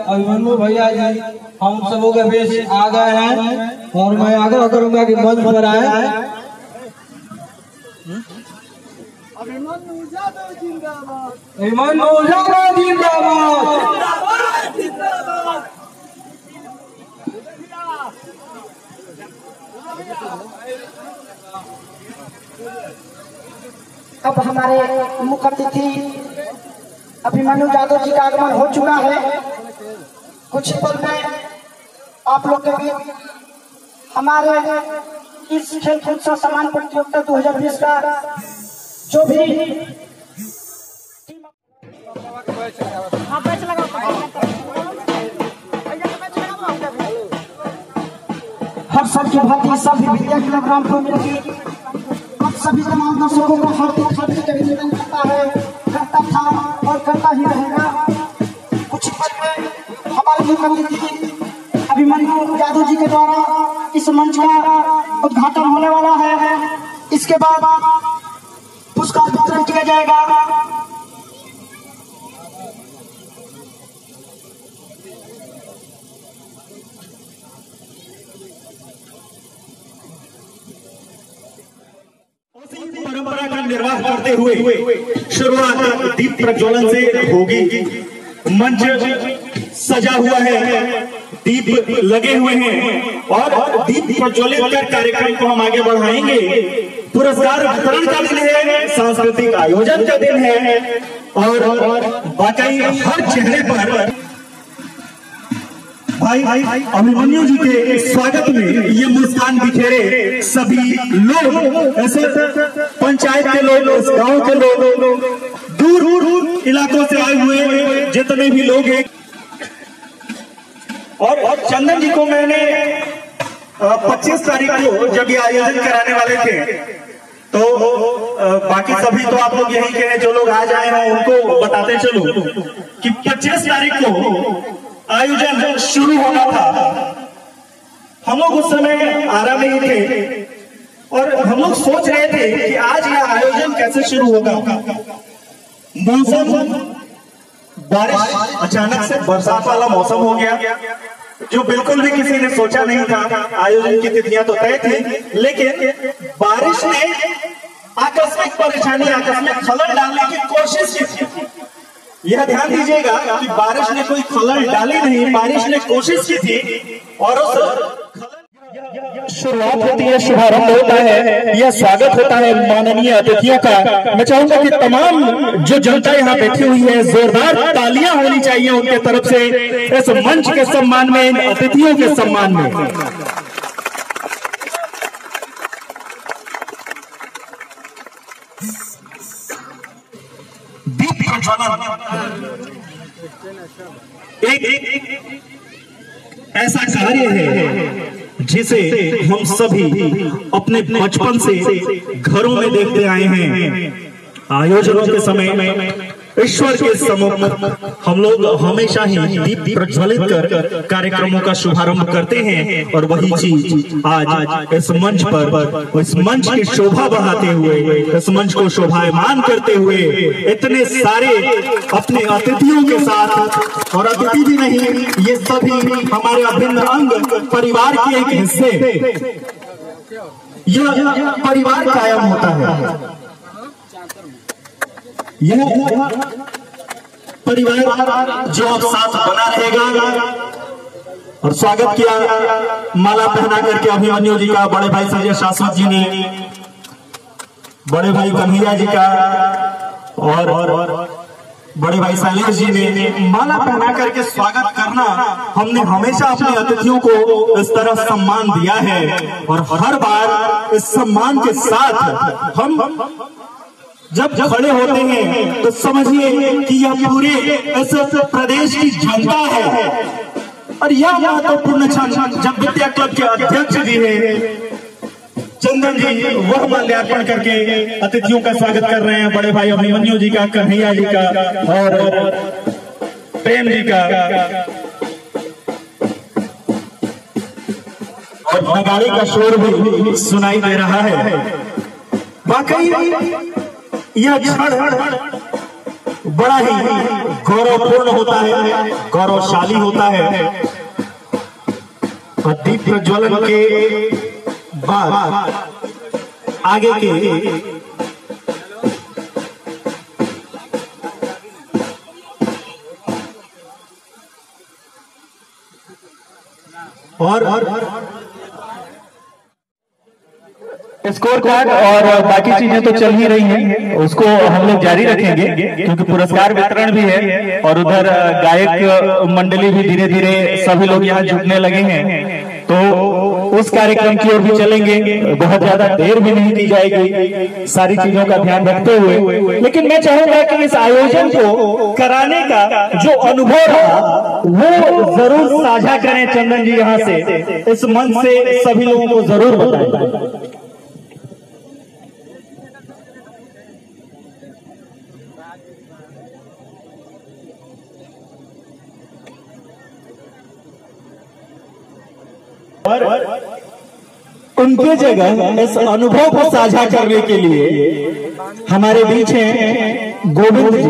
अभिमन्यु भैया जी हम सबों के बीच आ गए हैं और मैं आग्रह करूंगा कि मंच पर आए। अभिमन्यु यादव जिंदाबाद। अभिमन्यु यादव जिंदाबाद। अब हमारे मुख्य अतिथि अभिमन्यु यादव जी का आगमन हो चुका है। कुछ पल में आप लोग के बीच हमारे इस खेल कूद सम्मान प्रतियोगिता 2020 का जो भी हर सब की भांति सभी विद्या क्लब रामपुर मिलकर अब सभी तमाम दर्शकों को हार्दिक अभिनंदन करता था और करता ही रहेगा। कुछ पल में हमारे मुख्य अतिथि अभिमन्यु यादव जी के द्वारा इस मंच का उद्घाटन होने वाला है। इसके बाद पुरस्कार वितरण किया जाएगा। परंपरा का निर्वाह करते हुए शुरुआत दीप प्रज्वलन से होगी। मंच सजा हुआ है, दीप लगे हुए हैं और दीप प्रज्वलित कर कार्यक्रम को हम आगे बढ़ाएंगे। पुरस्कार वितरण का दिन है, सांस्कृतिक आयोजन का दिन है और वाकई हर चेहरे पर भाई अभिमन्यु जी के स्वागत में ये मुस्कान बिखेरे सभी लोग, ऐसे पंचायत के लोग, इस गांव के लोग, दूर इलाकों से आए हुए जितने भी लोग हैं। और चंदन जी को मैंने 25 तारीख को जब ये आयोजन कराने वाले थे तो बाकी सभी तो आप लोग यही कह रहे जो लोग आज आए हैं उनको बताते चलूं कि 25 तारीख को आयोजन शुरू होना था। हम लोग उस समय आरा में ही थे और हम लोग सोच रहे थे कि आज यह आयोजन कैसे शुरू होगा। मौसम बारिश, अचानक से बरसात वाला मौसम हो गया जो बिल्कुल भी किसी ने सोचा नहीं था। आयोजन की तिथियां तो तय थी लेकिन बारिश ने आकस्मिक परेशानी, आकस्मिक खलल डालने की कोशिश की। यह ध्यान दीजिएगा कि बारिश ने कोई खलल डाली नहीं, बारिश ने कोशिश की थी और उस शुरुआत होती है, शुभारंभ होता है, यह स्वागत होता है माननीय अतिथियों का। मैं चाहूंगा कि तमाम जो जनता यहाँ बैठी हुई है जोरदार तालियां होनी चाहिए उनके तरफ से इस मंच के सम्मान में, इन अतिथियों के सम्मान में। एक ऐसा कार्य है जिसे हम सभी अपने बचपन से घरों में देखते आए हैं। आयोजनों के समय में ईश्वर के सम्मुख हम लोग हमेशा ही दीप प्रज्वलित कर कार्यक्रमों का शुभारंभ करते हैं और वही चीज आज इस मंच पर, इस मंच की शोभा बढ़ाते हुए, इस मंच को शोभायमान करते हुए इतने सारे अपने अतिथियों के साथ, और अतिथि भी नहीं, ये सभी हमारे अभिन्न अंग परिवार के एक हिस्से, यह परिवार कायम होता है। यह परिवार जो अब साथ बना रहेगा। और स्वागत किया माला पहना करके अभिमन्यु जी का, बड़े भाई संजय शाश्वत जी ने, बड़े भाई कन्हैया जी का और बड़े भाई शैलेश जी ने माला पहना करके स्वागत करना। हमने हमेशा अपने अतिथियों को इस तरह सम्मान दिया है और हर बार इस सम्मान के साथ हम जब खड़े होते हैं तो समझिए कि यह पूरे इस प्रदेश की जनता है। और यह महत्वपूर्ण क्षण जब विद्या क्लब के अध्यक्ष जी है चंदन जी वह माल्यार्पण करके अतिथियों का स्वागत कर रहे हैं। बड़े भाई अभिमन्यु जी का, कन्हैया जी का और प्रेम जी का, और नगाड़े का शोर भी सुनाई दे रहा है। वाकई यह क्षण बड़ा ही गौरवपूर्ण होता है, गौरवशाली होता है। और दीप प्रज्वलन के बाद आगे के और स्कोर कार्ड और बाकी चीजें तो चल ही रही हैं, उसको हम लोग जारी रखेंगे क्योंकि पुरस्कार वितरण भी है और उधर गायक मंडली भी धीरे धीरे सभी लोग यहाँ जुटने लगे हैं, तो उस कार्यक्रम की ओर भी चलेंगे। बहुत ज्यादा देर भी नहीं की जाएगी सारी चीजों का ध्यान रखते हुए। लेकिन मैं चाहूंगा कि इस आयोजन को कराने का जो अनुभव रहा वो जरूर साझा करें चंदन जी यहाँ से, इस मंच से सभी लोगों को जरूर बताएं। उनके जगह इस अनुभव को साझा करने के लिए हमारे बीच हैं गोविंद जी,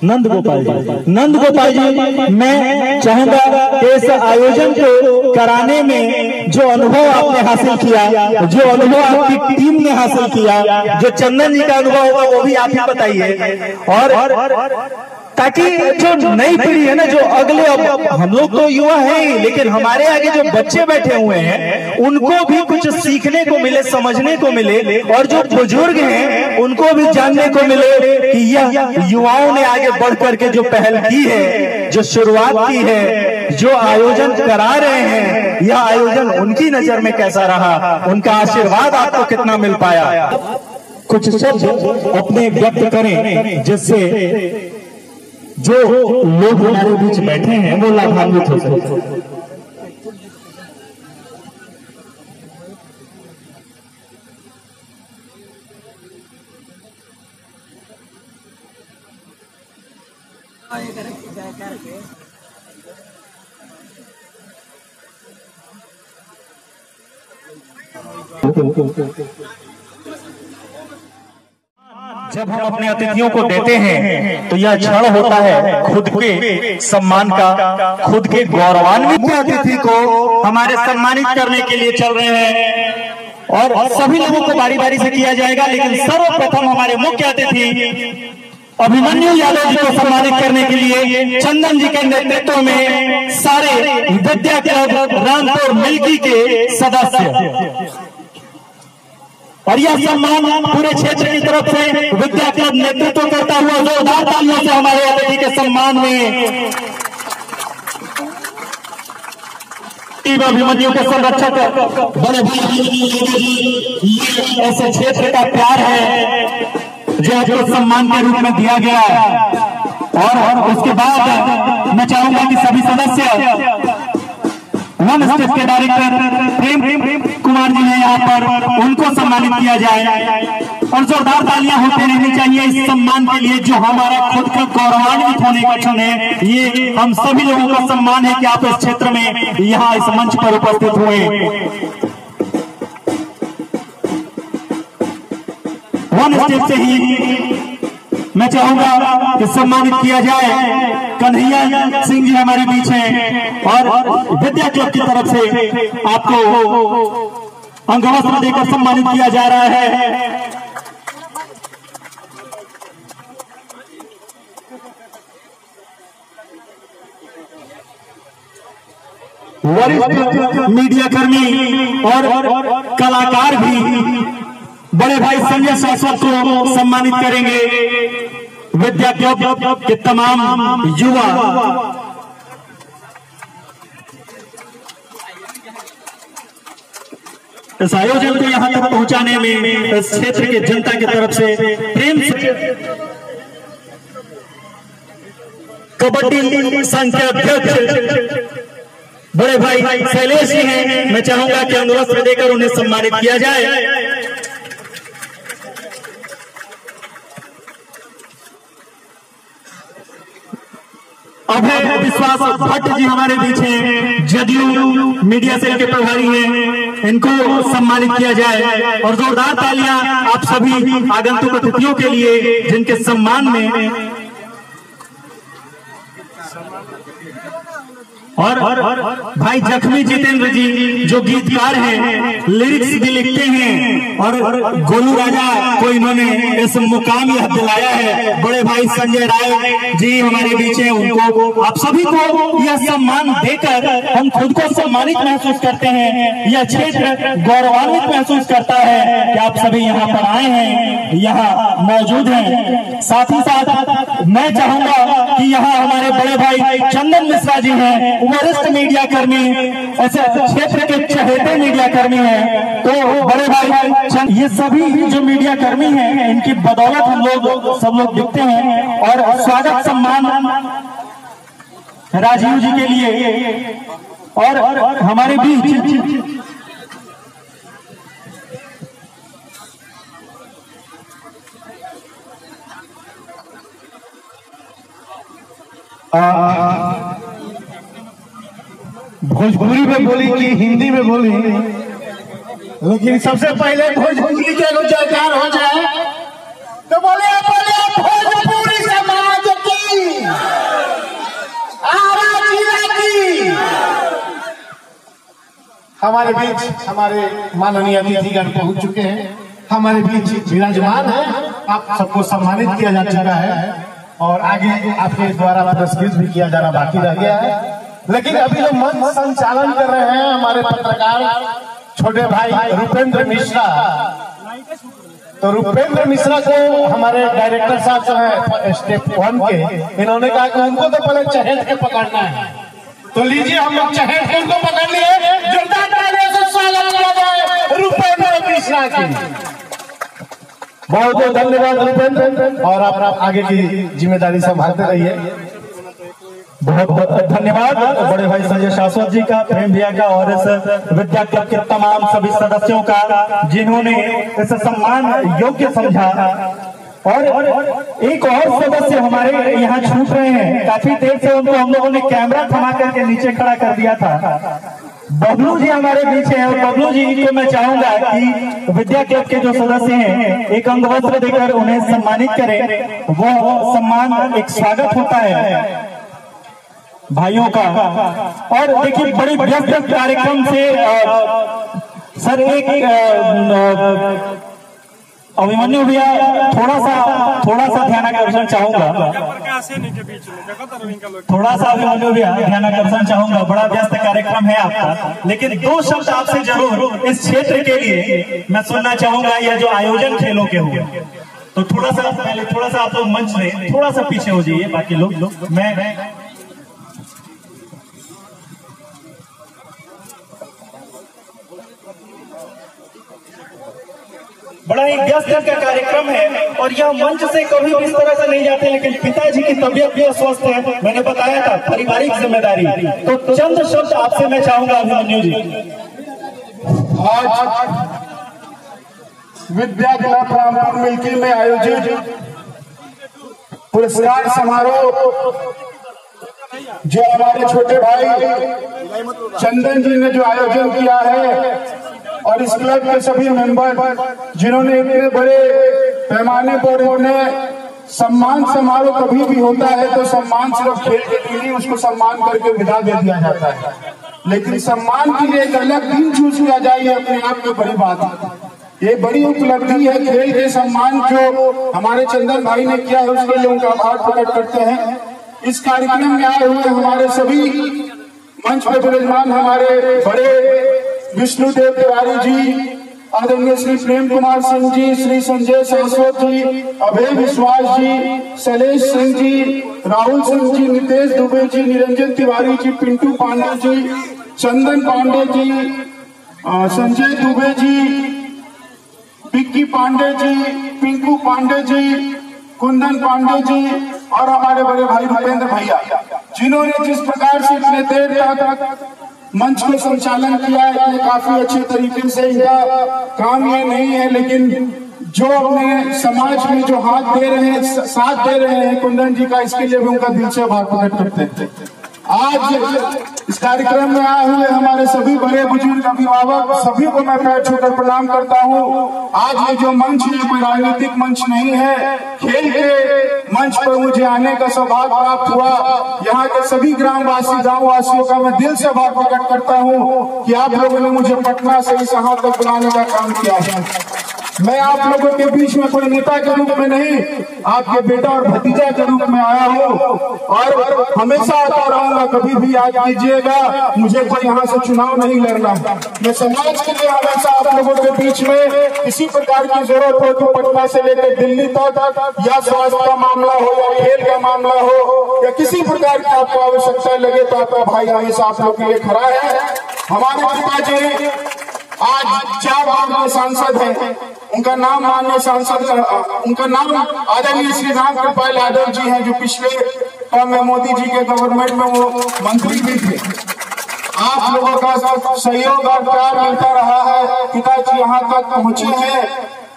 नंद गोपाल जी। मैं चाहूंगा कि इस आयोजन को कराने में जो अनुभव आपने हासिल किया, जो अनुभव आपकी टीम ने हासिल किया, जो चंदन जी का अनुभव होगा वो भी आप ही बताइए, और ताकि जो नई पीढ़ी है ना, जो अगले, अब हम लोग तो युवा हैं ही, लेकिन हमारे आगे जो बच्चे बैठे हुए हैं उनको भी कुछ सीखने को मिले, समझने को मिले, और जो बुजुर्ग हैं उनको भी जानने को मिले कि यह युवाओं ने आगे बढ़ करके जो पहल की है, जो शुरुआत की है, जो आयोजन करा रहे हैं, यह आयोजन उनकी नजर में कैसा रहा, उनका आशीर्वाद आपको कितना मिल पाया। कुछ शब्द अपने व्यक्त करें जिससे जो लोग हमारे बीच बैठे हैं वो लाभान्वित हो सके। जब हम अपने अतिथियों को देते हैं तो यह क्षण होता है खुद के सम्मान का, खुद के गौरवान्वित अतिथि को हमारे सम्मानित करने के लिए चल रहे हैं और सभी लोगों को बारी बारी से किया जाएगा। लेकिन सर्वप्रथम हमारे मुख्य अतिथि अभिमन्यु यादव जी को सम्मानित करने के लिए चंदन जी के नेतृत्व में सारे विद्या क्लब रामपुर मिल्की के सदस्य, और यह सम्मान पूरे क्षेत्र की तरफ से विद्या क्लब नेतृत्व करता हुआ जोरदार तालियों से हमारे अतिथि के सम्मान में टीम अभिमन्यु के संरक्षक बड़े भाई, ये ऐसे क्षेत्र का प्यार है जो आपको सम्मान के रूप में दिया गया है। और उसके बाद मैं चाहूंगा कि सभी सदस्य, वन स्टेट के डायरेक्टर प्रेम कुमार जी हैं यहाँ पर, उनको सम्मानित किया जाए और जोरदार तालियां होती रहनी चाहिए इस सम्मान के लिए जो हमारा खुद का गौरवान्वित होने का क्षण है। ये हम सभी लोगों का सम्मान है कि आप इस क्षेत्र में यहाँ इस मंच पर उपस्थित हुए। वन स्टेट से ही मैं चाहूंगा कि सम्मानित किया जाए। कन्हैया सिंह जी हमारे बीच हैं और विद्या क्लब की तरफ से आपको अंगवस्त्र देकर सम्मानित किया जा रहा है। वरिष्ठ मीडिया कर्मी और कलाकार भी बड़े भाई संजय शाश्वत को सम्मानित करेंगे। विद्या क्लब के तमाम युवा इस आयोजन को यहां तक पहुंचाने में इस क्षेत्र के जनता की तरफ से प्रेम से कबड्डी संघ के अध्यक्ष बड़े भाई शैलेश जी हैं। मैं चाहूंगा कि अंगवस्त्र देकर उन्हें सम्मानित किया जाए। अभय विश्वास भट्ट जी हमारे बीच हैं, जदयू मीडिया सेल के प्रभारी हैं, इनको सम्मानित किया जाए। और जोरदार तालियां आप सभी आगंतुक अतिथियों के लिए जिनके सम्मान में। और भाई जख्मी जितेंद्र जी जो गीतकार हैं, लिरिक्स भी लिखते हैं और गोलू राजा को इन्होंने इस मुकाम यह दिलाया है। बड़े भाई संजय राय जी हमारे बीच हैं, उनको आप सभी को यह सम्मान देकर हम खुद को सम्मानित महसूस करते हैं। यह क्षेत्र गौरवान्वित महसूस करता है कि आप सभी यहाँ पर आए हैं, यहाँ मौजूद हैं। साथ ही साथ मैं चाहूंगा कि यहाँ हमारे बड़े भाई चंदन मिश्रा जी हैं, वरिष्ठ मीडिया कर्मी, ऐसे क्षेत्र के चहेते मीडिया कर्मी हैं। तो बड़े भाई ये सभी जो मीडिया कर्मी हैं, इनकी बदौलत हम लोग सब लोग दिखते हैं। और स्वागत सम्मान राजीव जी के लिए और हमारे बीच भोजपुरी में बोली कि हिंदी में बोली, लेकिन सबसे पहले भोजपुरी के जयकार हो जाए तो बोले भोजपुरी समाज की आवाज की। हमारे बीच हमारे माननीय अतिथिगण पहुंच चुके हैं, हमारे बीच विराजमान है। आप सबको सम्मानित किया जा चुका है और आगे आपके द्वारा पुरस्कृत भी किया जाना बाकी रह गया है। लेकिन अभी जो मंच संचालन कर रहे हैं हमारे पत्रकार छोटे भाई रुपेंद्र मिश्रा, तो रुपेंद्र मिश्रा को हमारे डायरेक्टर साहब जो है स्टेप 1 के, इन्होंने कहा कि उनको तो पहले चहेट के पकड़ना है। तो लीजिए हम लोग चहेट के उनको पकड़ लिए, जोरदार तालियों से स्वागत किया जाए रुपेंद्र मिश्रा की। बहुत बहुत धन्यवाद रुपेंद्र, और आप आगे की जिम्मेदारी संभालते रहिए। बहुत बहुत धन्यवाद बड़े भाई संजय शाश्वत जी का, प्रेम भैया का और इस विद्या क्लब के तमाम सभी सदस्यों का जिन्होंने इस सम्मान योग्य समझा। और एक और सदस्य हमारे यहाँ छूट रहे हैं, काफी देर से उनको हम लोगों ने कैमरा थमा करके नीचे खड़ा कर दिया था। बबलू जी हमारे बीच हैं और बबलू जी को मैं चाहूंगा कि विद्या क्लब के जो सदस्य हैं एक अंगवस्त्र देकर उन्हें सम्मानित करें। वो सम्मान एक स्वागत होता है भाइयों का। और देखिए बड़े व्यस्त कार्यक्रम से सर एक अभिमन्यु भैया थोड़ा सा ध्यानाकर्षण चाहूंगा, थोड़ा सा अभिमन्यु भैया ध्यानाकर्षण चाहूंगा। बड़ा व्यस्त कार्यक्रम है आपका, लेकिन 2 शब्द आपसे जरूर इस क्षेत्र के लिए मैं सुनना चाहूंगा। यह जो आयोजन खेलों के हुए, तो थोड़ा सा आप लोग मंच में थोड़ा सा पीछे हो जाइए, बाकी लोग मैं बड़ा ही व्यस्त का कार्यक्रम है और यह मंच से कभी भी इस तरह से नहीं जाते, लेकिन पिताजी की तबीयत भी अस्वस्थ है, मैंने बताया था, पारिवारिक जिम्मेदारी। तो चंद शब्द आपसे मैं चाहूंगा अभिमन्यु जी। आज विद्या क्लब रामपुर मिल्की में आयोजित पुरस्कार समारोह जो हमारे छोटे भाई चंदन जी ने जो आयोजन किया है, और इस क्लब के सभी मेंबर जिन्होंने इतने बड़े पैमाने पर उन्हें सम्मान समारोह कभी भी होता है तो सम्मान सिर्फ खेल के लिए नहीं, उसको सम्मान करके विदा दे दिया जाता है, लेकिन सम्मान के लिए एक अलग दिन चूज किया जाए, ये अपने आप में बड़ी बात है। ये बड़ी उपलब्धि है, खेल के सम्मान जो हमारे चंदन भाई ने किया है उसके लिए उनका आभार प्रकट करते हैं। इस कार्यक्रम में आए हुए हमारे सभी मंच पर विराजमान हमारे बड़े विष्णुदेव तिवारी जी, आदरणीय श्री प्रेम कुमार सिंह जी, श्री संजय शाश्वत जी, अभय विश्वास जी, शैलेश सिंह जी, राहुल सिंह जी, नितेश दुबे जी, निरंजन तिवारी जी, पिंटू पांडे जी, चंदन पांडे जी, संजय दुबे जी, पिक्की पांडे जी, पिंकू पांडे जी, कुंदन पांडे जी, और हमारे बड़े भाई भूपेंद्र भैया, जिन्होंने जिस प्रकार से इतने देर तक मंच को संचालन किया है, काफी अच्छे तरीके से। इनका काम ये नहीं है, लेकिन जो अपने समाज में जो हाथ दे रहे हैं, साथ दे रहे हैं कुंदन जी का, इसके लिए भी उनका दिल से आभार प्रकट करते हैं। आज इस कार्यक्रम में आए हुए हमारे सभी बड़े बुजुर्ग अभिभावक सभी को मैं पैर छूकर प्रणाम करता हूँ। आज ये जो मंच है कोई राजनीतिक मंच नहीं है, खेल के मंच पर मुझे आने का सौभाग्य प्राप्त हुआ। यहाँ के सभी ग्रामवासी, गाँव वासियों का मैं दिल से आभार प्रकट करता हूँ कि आप लोगों ने मुझे पटना से इस यहाँ तक बुलाने का काम किया है। मैं आप लोगों के बीच में कोई नेता के रूप में नहीं, आपके बेटा और भतीजा के रूप में आया हूँ और हमेशा आता रहूंगा। कभी भी याद कीजिएगा, मुझे कोई यहाँ से चुनाव नहीं लड़ना। मैं समाज के लिए हमेशा आप लोगों के बीच में किसी प्रकार की जरूरत हो तो पटना से लेकर दिल्ली तक, या स्वास्थ्य का मामला हो या खेल का मामला हो या किसी प्रकार की आपको आवश्यकता लगे तो आपका भाई हमेशा आप लोग के लिए खड़ा है। हमारे पिताजी आज 4 बार के सांसद हैं, उनका नाम माननीय सांसद, उनका नाम आदरणीय श्री राम कृपाल यादव जी हैं, जो पिछले टर्म में मोदी जी के गवर्नमेंट में वो मंत्री भी थे। आप लोगों का सहयोग और प्यार मिलता रहा है, पिताजी यहाँ तक पहुँचे हैं।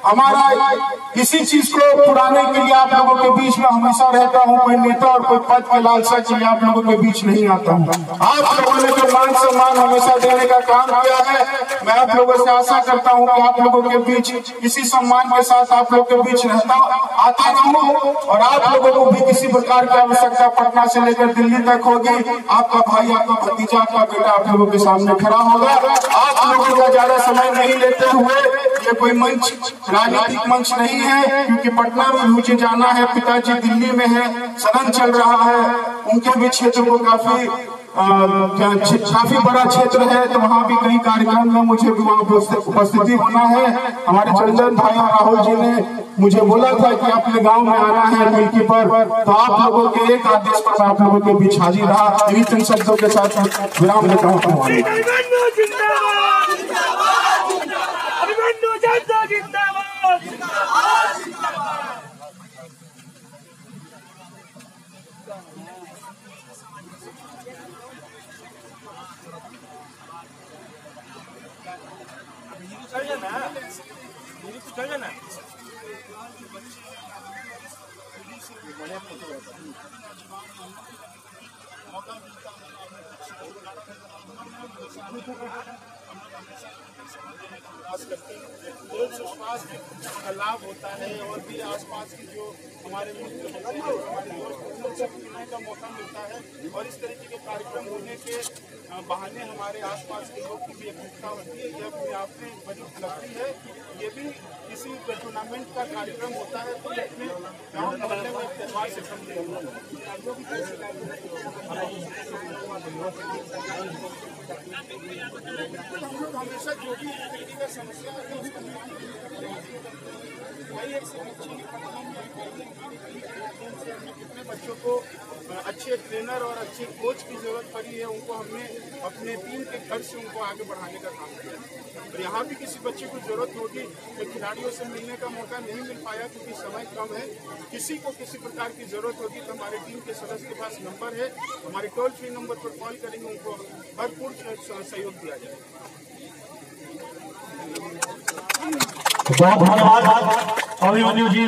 हमारा इसी चीज को पुराने के लिए आप लोगों के बीच में हमेशा रहता हूँ। कोई नेता और कोई पद के लालसा के लिए आप लोगों के बीच नहीं आता हूँ। आप लोगों ने जो मान सम्मान हमेशा देने का काम किया है, मैं आप लोगों से आशा करता हूँ कि आप लोगों के बीच इसी सम्मान के साथ आप लोग के बीच आता रहूँ और आप लोगों को भी किसी प्रकार की आवश्यकता पटना से लेकर दिल्ली तक होगी, आपका भाई, आपका भतीजा, आपका बेटा आप लोगों के सामने खड़ा होगा। आप लोगों का ज्यादा समय नहीं लेते हुए, ये कोई मंच राजनीतिक मंच नहीं है, क्योंकि पटना में मुझे जाना है, पिताजी दिल्ली में है, सदन चल रहा है, उनके भी क्षेत्र को काफी बड़ा क्षेत्र है, तो वहाँ भी कई कार्यक्रम में मुझे भी वहाँ उपस्थिति होना है। हमारे चंदन भाई और राहुल जी ने मुझे बोला था कि अपने गांव में आना है मिल्की पर, तो आप लोगों के एक आदेश पर आप लोगों के बीच हाजिर रहा। इन्हीं चंद शब्दों के साथ विराम देता हूँ। का लाभ होता है और भी आसपास की जो हमारे का मौका मिलता है और इस तरीके के कार्यक्रम होने के बहाने हमारे आसपास के लोग की भी एकजुटता होती है। यह अपने आप में बड़ी उपलब्धि है। ये भी किसी टूर्नामेंट का कार्यक्रम होता है तो अपने गाँव मोहल्ले में त्यौहार से हमेशा जो भी तरीके का समस्या है उसको कितने बच्चों को अच्छे ट्रेनर और अच्छे कोच की जरूरत पड़ी है, उनको हमने अपने टीम के घर से उनको आगे बढ़ाने का काम किया। और यहाँ भी किसी बच्चे को जरूरत होगी तो खिलाड़ियों से मिलने का मौका नहीं मिल पाया क्योंकि समय कम है, किसी को किसी प्रकार की जरूरत होगी तो हमारे टीम के सदस्य के पास नंबर है, हमारे टोल फ्री नंबर पर कॉल करेंगे, उनको भरपूर सहयोग दिया जाएगा। बहुत धन्यवाद अभिमन्यु जी।